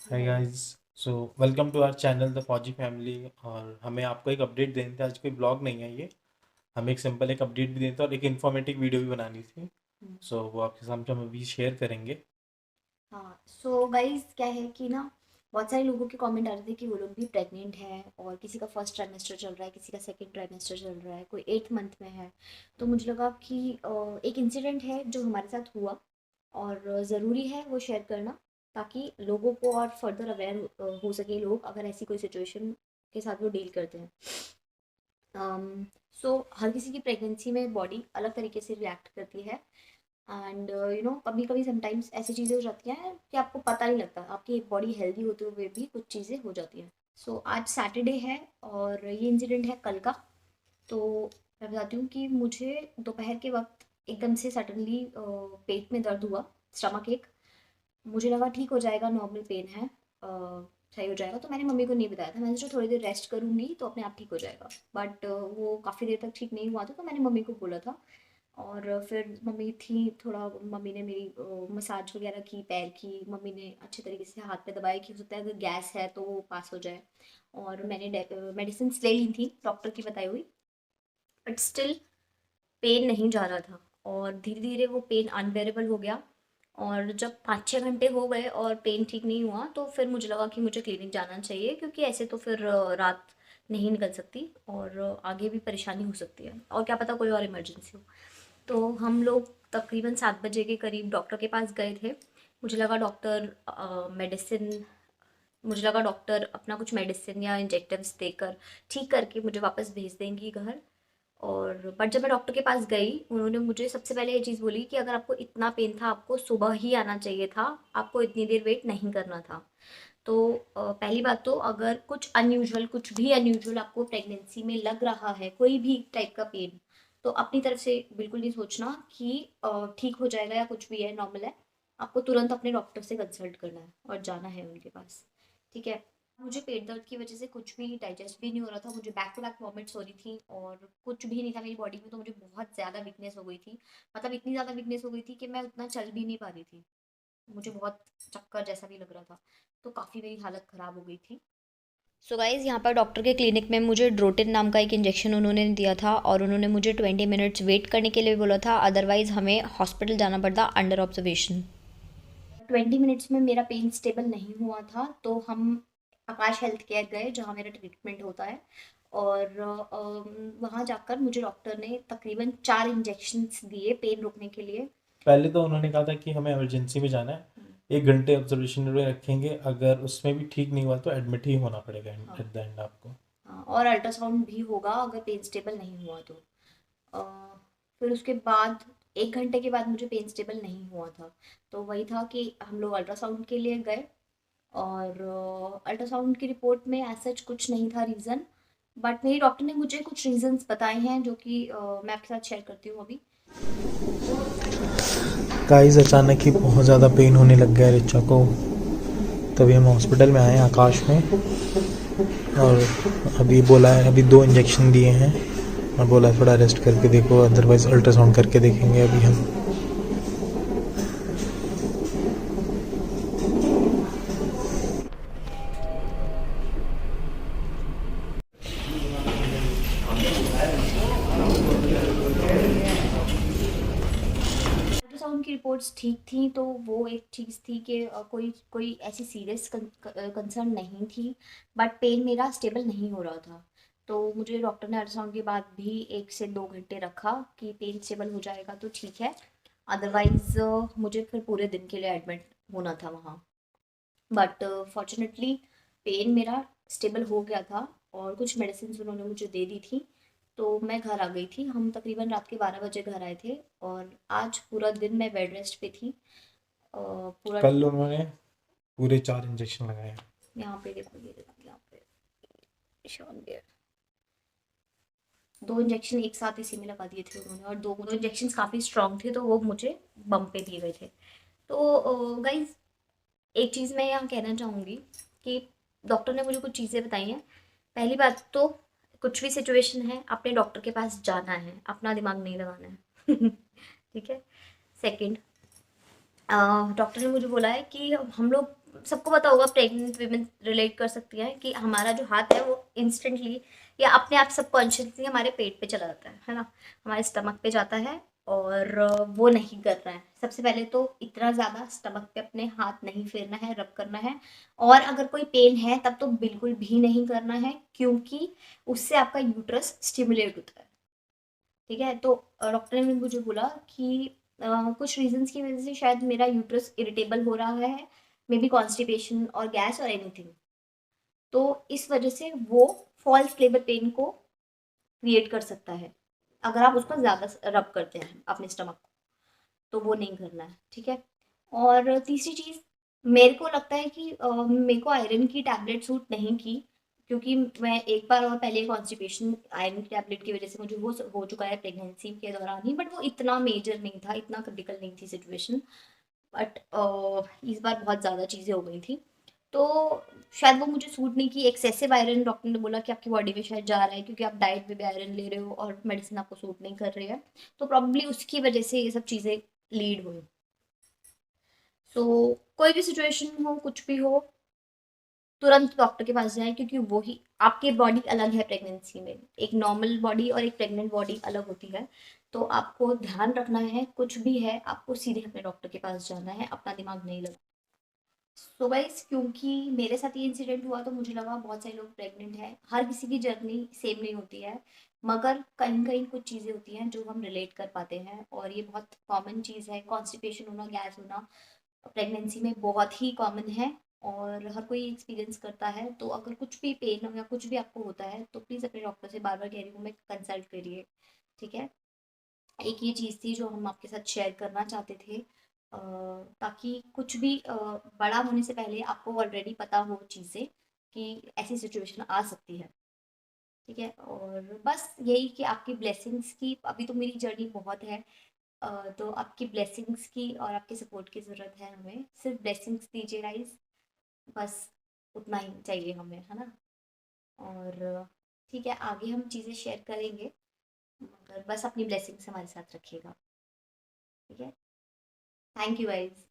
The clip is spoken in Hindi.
Hi guys. So welcome to our channel the Fauji family. और हमें आपको एक अपडेट देनी थी। आज कोई ब्लॉग नहीं है ये। हमें एक सिंपल एक अपडेट भी देनी थी और एक इन्फॉर्मेटिव वीडियो भी बनानी थी। सो वो आपके सामने हम अभी शेयर करेंगे। हाँ, सो गाइस क्या है कि ना बहुत सारे लोगों के कमेंट आ रहे थे कि वो लोग भी प्रेग्नेंट है और किसी का फर्स्ट ट्राइमेस्टर चल रहा है, किसी का सेकंड ट्राइमेस्टर चल रहा है, कोई 8 मंथ में है। तो मुझे लगा कि एक इंसिडेंट है जो हमारे साथ हुआ और ज़रूरी है वो शेयर करना, ताकि लोगों को और फर्दर अवेयर हो सके लोग अगर ऐसी कोई सिचुएशन के साथ वो डील करते हैं। सो हर किसी की प्रेगनेंसी में बॉडी अलग तरीके से रिएक्ट करती है। एंड कभी कभी समटाइम्स ऐसी चीज़ें हो जाती हैं कि आपको पता नहीं लगता, आपकी बॉडी हेल्दी होते हुए भी कुछ चीज़ें हो जाती हैं। सो आज सैटरडे है और ये इंसिडेंट है कल का। तो मैं बताती हूँ कि मुझे दोपहर के वक्त एकदम से सडनली पेट में दर्द हुआ, स्टमक एक। मुझे लगा ठीक हो जाएगा, नॉर्मल पेन है, सही हो जाएगा। तो मैंने मम्मी को नहीं बताया था, मैंने सोचा थोड़ी देर रेस्ट करूँगी तो अपने आप ठीक हो जाएगा। बट वो काफ़ी देर तक ठीक नहीं हुआ था, तो मैंने मम्मी को बोला था। और फिर मम्मी थी थोड़ा, मम्मी ने मेरी मसाज वगैरह की, पैर की, मम्मी ने अच्छे तरीके से हाथ पे दबाया कि हो सकता है अगर गैस है तो वो पास हो जाए। और मैंने मेडिसिन ले ली थी डॉक्टर की बताई हुई, बट स्टिल पेन नहीं जा रहा था। और धीरे धीरे वो पेन अनबेरेबल हो गया। और जब 5-6 घंटे हो गए और पेन ठीक नहीं हुआ, तो फिर मुझे लगा कि मुझे क्लिनिक जाना चाहिए, क्योंकि ऐसे तो फिर रात नहीं निकल सकती और आगे भी परेशानी हो सकती है, और क्या पता कोई और इमरजेंसी हो। तो हम लोग तकरीबन 7 बजे के करीब डॉक्टर के पास गए थे। मुझे लगा डॉक्टर मेडिसिन मुझे लगा डॉक्टर अपना कुछ मेडिसिन या इंजेक्टिव्स देकर ठीक करके मुझे वापस भेज देंगी घर। और बट जब मैं डॉक्टर के पास गई, उन्होंने मुझे सबसे पहले ये चीज़ बोली कि अगर आपको इतना पेन था, आपको सुबह ही आना चाहिए था, आपको इतनी देर वेट नहीं करना था। तो पहली बात तो, अगर कुछ भी अनयूजुअल आपको प्रेगनेंसी में लग रहा है, कोई भी टाइप का पेन, तो अपनी तरफ से बिल्कुल नहीं सोचना कि ठीक हो जाएगा या कुछ भी है, नॉर्मल है। आपको तुरंत अपने डॉक्टर से कंसल्ट करना है और जाना है उनके पास। ठीक है। मुझे पेट दर्द की वजह से कुछ भी डाइजेस्ट भी नहीं हो रहा था, मुझे बैक टू बैक वॉमिट्स हो रही थी और कुछ भी नहीं था मेरी बॉडी में। तो मुझे बहुत ज़्यादा वीकनेस हो गई थी, मतलब इतनी ज़्यादा वीकनेस हो गई थी कि मैं उतना चल भी नहीं पा रही थी। मुझे बहुत चक्कर जैसा भी लग रहा था। तो काफ़ी मेरी हालत ख़राब हो गई थी। सो गाइज़, यहाँ पर डॉक्टर के क्लिनिक में मुझे ड्रोटिन नाम का एक इंजेक्शन उन्होंने दिया था, और उन्होंने मुझे 20 मिनट्स वेट करने के लिए बोला था, अदरवाइज़ हमें हॉस्पिटल जाना पड़ता अंडर ऑब्जर्वेशन। 20 मिनट्स में मेरा पेन स्टेबल नहीं हुआ था, तो हम आकाश हेल्थ केयर गए जहाँ मेरा ट्रीटमेंट होता है। और वहाँ जाकर मुझे डॉक्टर ने तकरीबन 4 इंजेक्शन्स दिए पेन रुकने के लिए। पहले तो उन्होंने कहा था कि हमें इमरजेंसी में जाना है, 1 घंटे ऑब्जर्वेशन में रखेंगे, अगर उसमें भी ठीक नहीं हुआ तो एडमिट ही होना पड़ेगा हाँ, एट द एंड आपको। हाँ, और अल्ट्रासाउंड भी होगा अगर पेन स्टेबल नहीं हुआ तो। अ, फिर उसके बाद 1 घंटे के बाद मुझे पेन स्टेबल नहीं हुआ था। तो वही था कि हम लोग अल्ट्रासाउंड के लिए गए। और अल्ट्रासाउंड की रिपोर्ट में ऐसा कुछ नहीं था रीज़न, बट मेरी डॉक्टर ने मुझे कुछ रीजंस बताए हैं जो कि मैं आपके साथ शेयर करती हूँ अभी। गाइस, अचानक ही बहुत ज़्यादा पेन होने लग गया रिचा को। तभी हम हॉस्पिटल में आए आकाश में। और अभी बोला है, अभी 2 इंजेक्शन दिए हैं और बोला है थोड़ा रेस्ट करके देखो, अदरवाइज अल्ट्रासाउंड करके देखेंगे अभी हम। अल्ट्रासाउंड की रिपोर्ट्स ठीक थी, तो वो एक चीज़ थी कि कोई कोई ऐसी सीरियस कंसर्न नहीं थी। बट पेन मेरा स्टेबल नहीं हो रहा था। तो मुझे डॉक्टर ने अल्ट्रासाउंड के बाद भी 1 से 2 घंटे रखा कि पेन स्टेबल हो जाएगा तो ठीक है, अदरवाइज मुझे फिर पूरे दिन के लिए एडमिट होना था वहाँ। बट फॉर्चुनेटली पेन मेरा स्टेबल हो गया था और कुछ मेडिसिन उन्होंने मुझे दे दी थी। तो मैं घर आ गई थी, हम तकरीबन रात के 12 बजे घर आए थे। और आज पूरा दिन मैं बेड रेस्ट पे थी। पूरा कल उन्होंने पूरे 4 इंजेक्शन लगाए हैं। यहाँ पे देखो, ये देखो यहाँ पे निशान भी है। 2 इंजेक्शन एक साथ इसी में लगा दिए थे उन्होंने, और दो दो इंजेक्शन काफ़ी स्ट्रांग थे, तो वो मुझे बम पे दिए गए थे। तो गाइज, एक चीज़ मैं यहाँ कहना चाहूँगी कि डॉक्टर ने मुझे कुछ चीज़ें बताई हैं। पहली बात तो, कुछ भी सिचुएशन है अपने डॉक्टर के पास जाना है, अपना दिमाग नहीं लगाना है। ठीक है। सेकंड, डॉक्टर ने मुझे बोला है कि हम लोग सबको पता होगा, प्रेग्नेंट वीमेन रिलेट कर सकती हैं कि हमारा जो हाथ है वो इंस्टेंटली या अपने आप सबकॉन्शियसली हमारे पेट पे चला जाता है ना, हमारे स्टमक पे जाता है, और वो नहीं कर रहा है। सबसे पहले तो इतना ज़्यादा स्टमक पे अपने हाथ नहीं फेरना है, रब करना है, और अगर कोई पेन है तब तो बिल्कुल भी नहीं करना है, क्योंकि उससे आपका यूट्रस स्टिमुलेट होता है। ठीक है, तो डॉक्टर ने मुझे बोला कि कुछ रीजंस की वजह से शायद मेरा यूट्रस इरिटेबल हो रहा है, मे बी कॉन्स्टिपेशन और गैस और एनीथिंग। तो इस वजह से वो फॉल्स लेबर पेन को क्रिएट कर सकता है अगर आप उसको ज़्यादा रब करते हैं अपने स्टमक को, तो वो नहीं करना है। ठीक है, और तीसरी चीज़, मेरे को लगता है कि मेरे को आयरन की टैबलेट सूट नहीं की, क्योंकि मैं एक बार और पहले कॉन्स्टिपेशन आयरन की टैबलेट की वजह से मुझे हो चुका है प्रेगनेंसी के दौरान ही, बट वो इतना मेजर नहीं था, इतना क्रिटिकल नहीं थी सिचुएशन। बट इस बार बहुत ज़्यादा चीज़ें हो गई थी, तो शायद वो मुझे सूट नहीं की। एक्सेसिव आयरन डॉक्टर ने बोला कि आपकी बॉडी में शायद जा रहा है, क्योंकि आप डाइट में भी आयरन ले रहे हो और मेडिसिन आपको सूट नहीं कर रही है, तो प्रॉब्ली उसकी वजह से ये सब चीज़ें लीड हुई। सो कोई भी सिचुएशन हो, कुछ भी हो, तुरंत डॉक्टर के पास जाएं, क्योंकि वो ही आपकी बॉडी अलग है प्रेगनेंसी में, एक नॉर्मल बॉडी और एक प्रेग्नेंट बॉडी अलग होती है। तो आपको ध्यान रखना है, कुछ भी है आपको सीधे अपने डॉक्टर के पास जाना है, अपना दिमाग नहीं लगा। सो गाइस, क्योंकि मेरे साथ ये इंसिडेंट हुआ तो मुझे लगा बहुत सारे लोग प्रेग्नेंट हैं, हर किसी की जर्नी सेम नहीं होती है, मगर कहीं कहीं कुछ चीज़ें होती हैं जो हम रिलेट कर पाते हैं, और ये बहुत कॉमन चीज़ है। कॉन्स्टिपेशन होना, गैस होना प्रेगनेंसी में बहुत ही कॉमन है, और हर कोई एक्सपीरियंस करता है। तो अगर कुछ भी पेन हो या कुछ भी आपको होता है, तो प्लीज़ अपने डॉक्टर से, बार बार कह रही हूँ मैं, कंसल्ट करिए। ठीक है, एक ये चीज़ थी जो हम आपके साथ शेयर करना चाहते थे, ताकि कुछ भी बड़ा होने से पहले आपको ऑलरेडी पता हो चीज़ें कि ऐसी सिचुएशन आ सकती है। ठीक है, और बस यही कि आपकी ब्लेसिंग्स की, अभी तो मेरी जर्नी बहुत है, तो आपकी ब्लेसिंग्स की और आपके सपोर्ट की ज़रूरत है हमें, सिर्फ ब्लेसिंग्स दीजिए गाइस, बस उतना ही चाहिए हमें, है ना। और ठीक है, आगे हम चीज़ें शेयर करेंगे, मगर बस अपनी ब्लेसिंग्स हमारे साथ रखिएगा। ठीक है, थैंक यू गाइस।